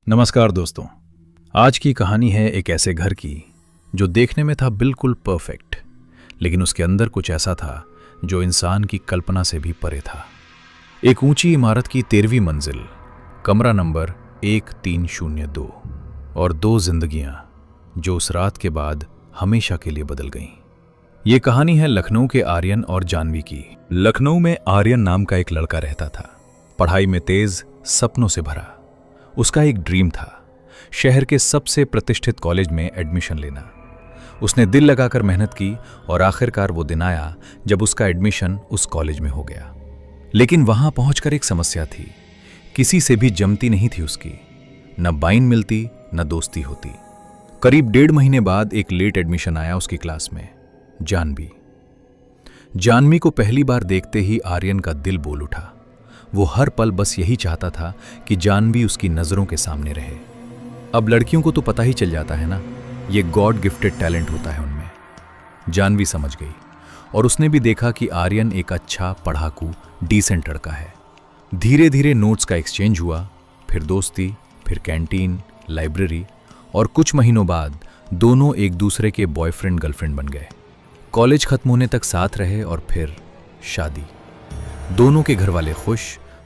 नमस्कार दोस्तों। आज की कहानी है एक ऐसे घर की जो देखने में था बिल्कुल परफेक्ट, लेकिन उसके अंदर कुछ ऐसा था जो इंसान की कल्पना से भी परे था। एक ऊंची इमारत की 13वीं मंजिल, कमरा नंबर 1302 और 2 जिंदगियां जो उस रात के बाद हमेशा के लिए बदल गईं। ये कहानी है लखनऊ के आर्यन और जानवी की। लखनऊ में आर्यन नाम का एक लड़का रहता था, पढ़ाई में तेज, सपनों से भरा। उसका एक ड्रीम था, शहर के सबसे प्रतिष्ठित कॉलेज में एडमिशन लेना। उसने दिल लगाकर मेहनत की और आखिरकार वो दिन आया जब उसका एडमिशन उस कॉलेज में हो गया। लेकिन वहां पहुंचकर एक समस्या थी, किसी से भी जमती नहीं थी उसकी, न बाइन मिलती न दोस्ती होती। करीब 1.5 महीने बाद एक लेट एडमिशन आया उसकी क्लास में, जानवी। जानवी को पहली बार देखते ही आर्यन का दिल बोल उठा। वो हर पल बस यही चाहता था कि जानवी उसकी नजरों के सामने रहे। अब लड़कियों को तो पता ही चल जाता है ना, ये गॉड गिफ्टेड टैलेंट होता है उनमें। जानवी समझ गई और उसने भी देखा कि आर्यन एक अच्छा पढ़ाकू, डिसेंट लड़का है। धीरे धीरे नोट्स का एक्सचेंज हुआ, फिर दोस्ती, फिर कैंटीन, लाइब्रेरी, और कुछ महीनों बाद दोनों एक दूसरे के बॉयफ्रेंड गर्लफ्रेंड बन गए। कॉलेज खत्म होने तक साथ रहे और फिर शादी। दोनों के घर वाले खुश,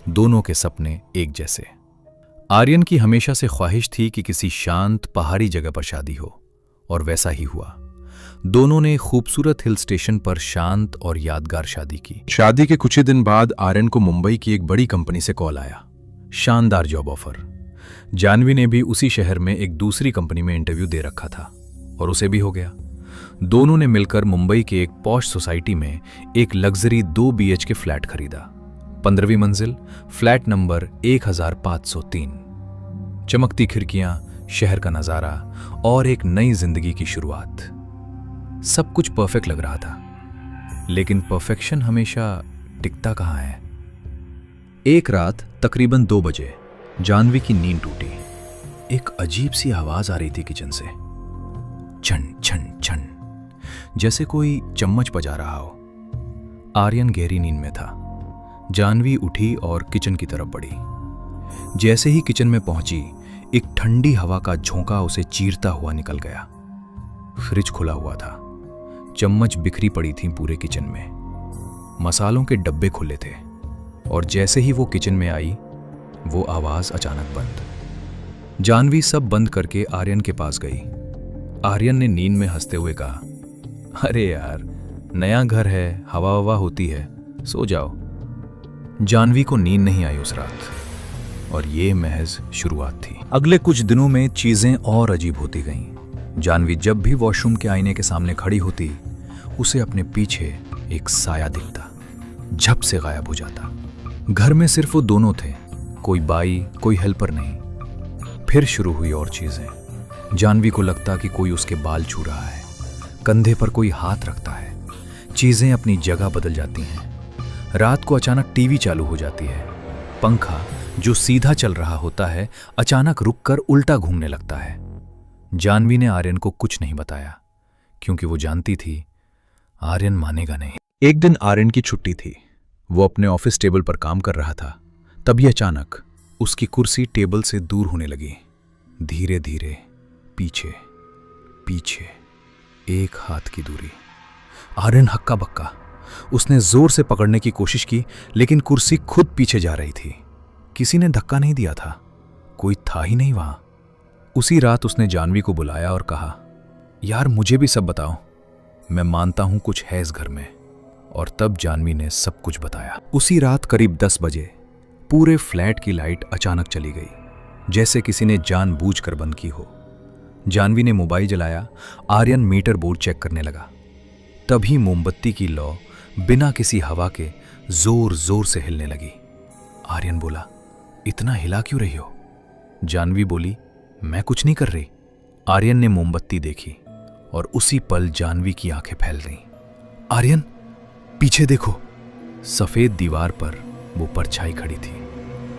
दोनों के सपने एक जैसे। आर्यन की हमेशा से ख्वाहिश थी कि किसी शांत पहाड़ी जगह पर शादी हो, और वैसा ही हुआ। दोनों ने खूबसूरत हिल स्टेशन पर शांत और यादगार शादी की। शादी के कुछ ही दिन बाद आर्यन को मुंबई की एक बड़ी कंपनी से कॉल आया, शानदार जॉब ऑफर। जानवी ने भी उसी शहर में एक दूसरी कंपनी में इंटरव्यू दे रखा था और उसे भी हो गया। दोनों ने मिलकर मुंबई के एक पॉश सोसाइटी में एक लग्जरी 2 BHK फ्लैट खरीदा। 15वीं मंजिल, फ्लैट नंबर 1503। चमकती खिड़कियां, शहर का नजारा और एक नई जिंदगी की शुरुआत। सब कुछ परफेक्ट लग रहा था, लेकिन परफेक्शन हमेशा टिकता कहां है। एक रात तकरीबन 2 बजे जानवी की नींद टूटी। एक अजीब सी आवाज आ रही थी किचन से, छन छन छन, जैसे कोई चम्मच बजा रहा हो। आर्यन गहरी नींद में था। जानवी उठी और किचन की तरफ बढ़ी। जैसे ही किचन में पहुंची, एक ठंडी हवा का झोंका उसे चीरता हुआ निकल गया। फ्रिज खुला हुआ था, चम्मच बिखरी पड़ी थी पूरे किचन में, मसालों के डब्बे खुले थे, और जैसे ही वो किचन में आई, वो आवाज अचानक बंद। जानवी सब बंद करके आर्यन के पास गई। आर्यन ने नींद में हंसते हुए कहा, अरे यार, नया घर है, हवा हवा होती है, सो जाओ। जानवी को नींद नहीं आई उस रात, और ये महज शुरुआत थी। अगले कुछ दिनों में चीजें और अजीब होती गईं। जानवी जब भी वॉशरूम के आईने के सामने खड़ी होती, उसे अपने पीछे एक साया दिखता, झप से गायब हो जाता। घर में सिर्फ वो दोनों थे, कोई बाई, कोई हेल्पर नहीं। फिर शुरू हुई और चीजें। जानवी को लगता कि कोई उसके बाल छू रहा है, कंधे पर कोई हाथ रखता है। चीजें अपनी जगह बदल जाती हैं। रात को अचानक टीवी चालू हो जाती है। पंखा जो सीधा चल रहा होता है, अचानक रुककर उल्टा घूमने लगता है। जानवी ने आर्यन को कुछ नहीं बताया, क्योंकि वो जानती थी आर्यन मानेगा नहीं। एक दिन आर्यन की छुट्टी थी। वो अपने ऑफिस टेबल पर काम कर रहा था। तभी अचानक उसकी कुर्सी टेबल से दूर होने लगी। धीरे धीरे पीछे पीछे, एक हाथ की दूरी। आर्यन हक्का बक्का। उसने जोर से पकड़ने की कोशिश की, लेकिन कुर्सी खुद पीछे जा रही थी। किसी ने धक्का नहीं दिया था, कोई था ही नहीं वहां। उसी रात उसने जानवी को बुलाया और कहा, यार मुझे भी सब बताओ, मैं मानता हूं कुछ है इस घर में। और तब जानवी ने सब कुछ बताया। उसी रात करीब 10 बजे पूरे फ्लैट की लाइट अचानक चली गई, जैसे किसी ने जानबूझकर बंद की हो। जानवी ने मोबाइल जलाया। आर्यन मीटर बोर्ड चेक करने लगा। तभी मोमबत्ती की लौ बिना किसी हवा के जोर जोर से हिलने लगी। आर्यन बोला, इतना हिला क्यों रही हो? जानवी बोली, मैं कुछ नहीं कर रही। आर्यन ने मोमबत्ती देखी और उसी पल जानवी की आंखें फैल गईं। आर्यन, पीछे देखो। सफेद दीवार पर वो परछाई खड़ी थी,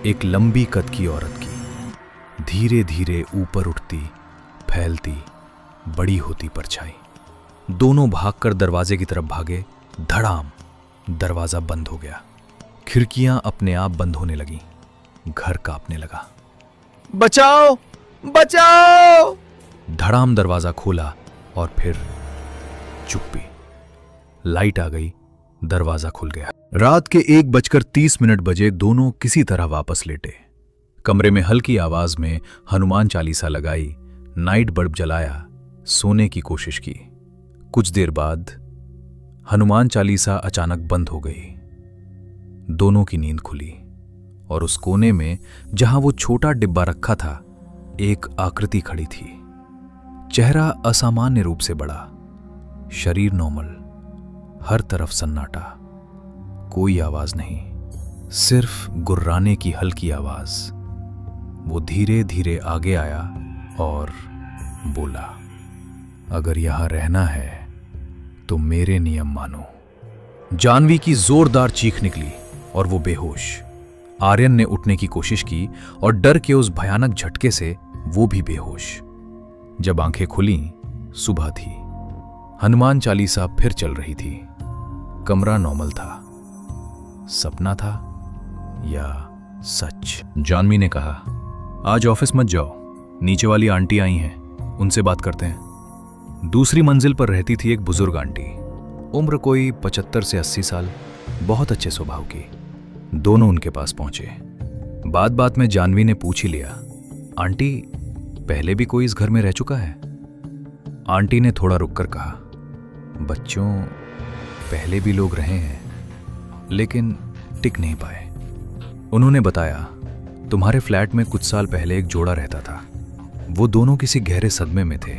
एक लंबी कद की औरत की। धीरे धीरे ऊपर उठती, फैलती, बड़ी होती परछाई। दोनों भागकर दरवाजे की तरफ भागे। धड़ाम, दरवाजा बंद हो गया। खिड़कियां अपने आप बंद होने लगीं। घर कांपने लगा। बचाओ, बचाओ। धड़ाम दरवाजा खोला और फिर चुप्पी। लाइट आ गई, दरवाजा खुल गया। रात के 1:30 बजे दोनों किसी तरह वापस लेटे। कमरे में हल्की आवाज में हनुमान चालीसा लगाई, नाइट बल्ब जलाया, सोने की कोशिश की। कुछ देर बाद हनुमान चालीसा अचानक बंद हो गई। दोनों की नींद खुली और उस कोने में जहां वो छोटा डिब्बा रखा था, एक आकृति खड़ी थी। चेहरा असामान्य रूप से बड़ा, शरीर नॉर्मल, हर तरफ सन्नाटा, कोई आवाज नहीं, सिर्फ गुर्राने की हल्की आवाज। वो धीरे धीरे आगे आया और बोला, अगर यहां रहना है तो मेरे नियम मानो। जानवी की जोरदार चीख निकली और वो बेहोश। आर्यन ने उठने की कोशिश की और डर के उस भयानक झटके से वो भी बेहोश। जब आंखें खुली, सुबह थी। हनुमान चालीसा फिर चल रही थी। कमरा नॉर्मल था। सपना था या सच? जानवी ने कहा, आज ऑफिस मत जाओ, नीचे वाली आंटी आई हैं, उनसे बात करते हैं। दूसरी मंजिल पर रहती थी एक बुजुर्ग आंटी, उम्र कोई 75 से 80 साल, बहुत अच्छे स्वभाव की। दोनों उनके पास पहुंचे। बात बात में जानवी ने पूछ ही लिया, आंटी पहले भी कोई इस घर में रह चुका है? आंटी ने थोड़ा रुककर कहा, बच्चों पहले भी लोग रहे हैं लेकिन टिक नहीं पाए। उन्होंने बताया, तुम्हारे फ्लैट में कुछ साल पहले एक जोड़ा रहता था। वो दोनों किसी गहरे सदमे में थे,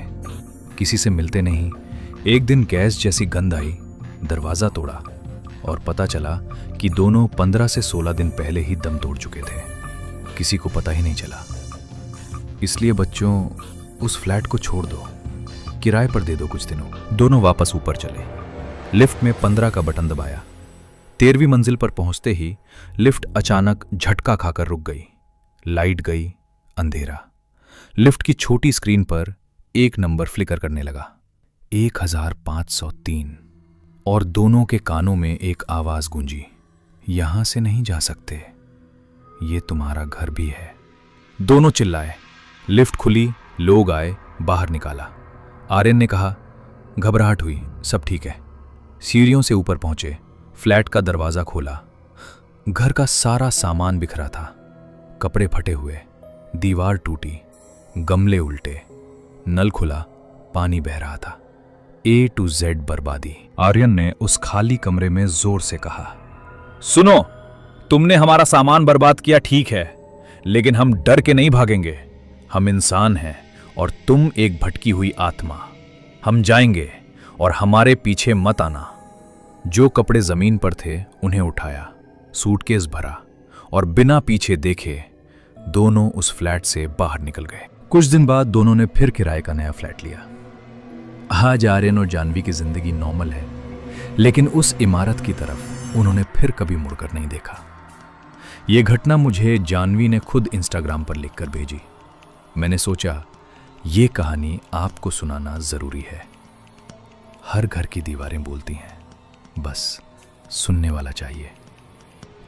किसी से मिलते नहीं। एक दिन गैस जैसी गंध आई, दरवाजा तोड़ा और पता चला कि दोनों 15 से 16 दिन पहले ही दम तोड़ चुके थे। किसी को पता ही नहीं चला। इसलिए बच्चों उस फ्लैट को छोड़ दो, किराए पर दे दो कुछ दिनों। दोनों वापस ऊपर चले। लिफ्ट में 15 का बटन दबाया। 13वीं मंजिल पर पहुंचते ही लिफ्ट अचानक झटका खाकर रुक गई। लाइट गई, अंधेरा। लिफ्ट की छोटी स्क्रीन पर एक नंबर फ्लिकर करने लगा, 1503। और दोनों के कानों में एक आवाज गूंजी, यहां से नहीं जा सकते, ये तुम्हारा घर भी है। दोनों चिल्लाए। लिफ्ट खुली, लोग आए, बाहर निकाला। आर्यन ने कहा, घबराहट हुई, सब ठीक है। सीढ़ियों से ऊपर पहुंचे, फ्लैट का दरवाजा खोला। घर का सारा सामान बिखरा था, कपड़े फटे हुए, दीवार टूटी, गमले उल्टे, नल खुला, पानी बह रहा था। A to Z बर्बादी। आर्यन ने उस खाली कमरे में जोर से कहा, सुनो, तुमने हमारा सामान बर्बाद किया ठीक है, लेकिन हम डर के नहीं भागेंगे। हम इंसान हैं और तुम एक भटकी हुई आत्मा। हम जाएंगे और हमारे पीछे मत आना। जो कपड़े जमीन पर थे उन्हें उठाया, सूटकेस भरा और बिना पीछे देखे दोनों उस फ्लैट से बाहर निकल गए। कुछ दिन बाद दोनों ने फिर किराए का नया फ्लैट लिया। आज आर्यन और जानवी की जिंदगी नॉर्मल है, लेकिन उस इमारत की तरफ उन्होंने फिर कभी मुड़कर नहीं देखा। यह घटना मुझे जानवी ने खुद इंस्टाग्राम पर लिखकर भेजी। मैंने सोचा ये कहानी आपको सुनाना जरूरी है। हर घर की दीवारें बोलती हैं, बस सुनने वाला चाहिए।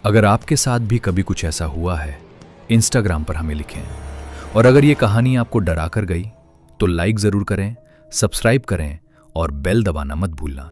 अगर आपके साथ भी कभी कुछ ऐसा हुआ है, इंस्टाग्राम पर हमें लिखें। और अगर ये कहानी आपको डरा कर गई तो लाइक जरूर करें, सब्सक्राइब करें और बेल दबाना मत भूलना।